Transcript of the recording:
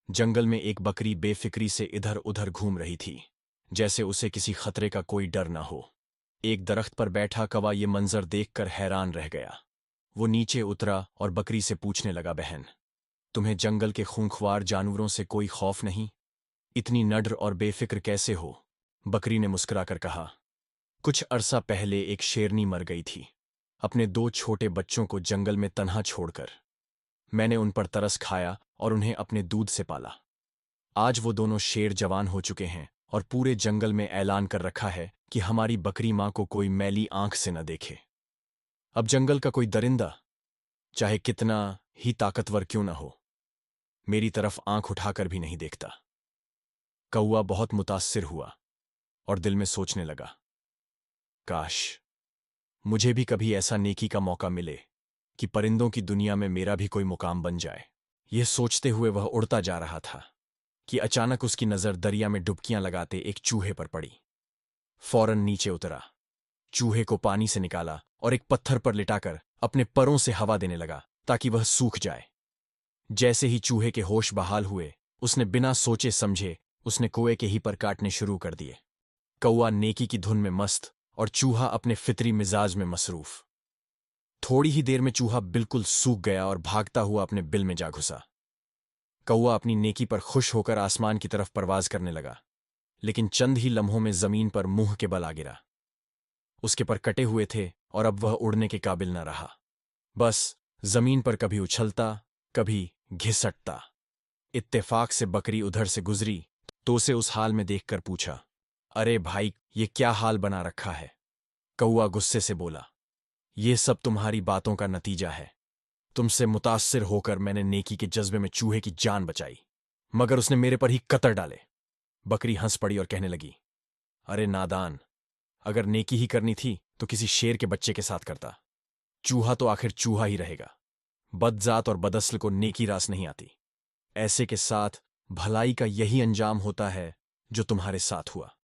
जंगल में एक बकरी बेफिक्री से इधर उधर घूम रही थी, जैसे उसे किसी खतरे का कोई डर न हो। एक दरख्त पर बैठा कौवा ये मंजर देखकर हैरान रह गया। वो नीचे उतरा और बकरी से पूछने लगा, बहन, तुम्हें जंगल के खूंखार जानवरों से कोई खौफ नहीं? इतनी नड्र और बेफिक्र कैसे हो? बकरी ने मुस्कुराकर कहा, कुछ अरसा पहले एक शेरनी मर गई थी, अपने दो छोटे बच्चों को जंगल में तन्हा छोड़कर। मैंने उन पर तरस खाया और उन्हें अपने दूध से पाला। आज वो दोनों शेर जवान हो चुके हैं और पूरे जंगल में ऐलान कर रखा है कि हमारी बकरी माँ को कोई मैली आंख से न देखे। अब जंगल का कोई दरिंदा, चाहे कितना ही ताकतवर क्यों न हो, मेरी तरफ आंख उठाकर भी नहीं देखता। कौवा बहुत मुतासिर हुआ और दिल में सोचने लगा, काश मुझे भी कभी ऐसा नेकी का मौका मिले कि परिंदों की दुनिया में मेरा भी कोई मुकाम बन जाए। यह सोचते हुए वह उड़ता जा रहा था कि अचानक उसकी नजर दरिया में डुबकियां लगाते एक चूहे पर पड़ी। फौरन नीचे उतरा, चूहे को पानी से निकाला और एक पत्थर पर लिटाकर अपने परों से हवा देने लगा ताकि वह सूख जाए। जैसे ही चूहे के होश बहाल हुए, उसने बिना सोचे समझे उसने कुएं के ही पर काटने शुरू कर दिए। कौवा नेकी की धुन में मस्त और चूहा अपने फितरी मिजाज में मसरूफ। थोड़ी ही देर में चूहा बिल्कुल सूख गया और भागता हुआ अपने बिल में जा घुसा। कौवा अपनी नेकी पर खुश होकर आसमान की तरफ परवाज करने लगा, लेकिन चंद ही लम्हों में जमीन पर मुंह के बल आ गिरा। उसके पर कटे हुए थे और अब वह उड़ने के काबिल न रहा। बस जमीन पर कभी उछलता, कभी घिसटता। इत्तेफाक से बकरी उधर से गुजरी तो उसे उस हाल में देखकर पूछा, अरे भाई, ये क्या हाल बना रखा है? कौवा गुस्से से बोला, ये सब तुम्हारी बातों का नतीजा है। तुमसे मुतासिर होकर मैंने नेकी के जज्बे में चूहे की जान बचाई, मगर उसने मेरे पर ही कतर डाले। बकरी हंस पड़ी और कहने लगी, अरे नादान, अगर नेकी ही करनी थी तो किसी शेर के बच्चे के साथ करता। चूहा तो आखिर चूहा ही रहेगा। बदजात और बदअस्ल को नेकी रास नहीं आती। ऐसे के साथ भलाई का यही अंजाम होता है जो तुम्हारे साथ हुआ।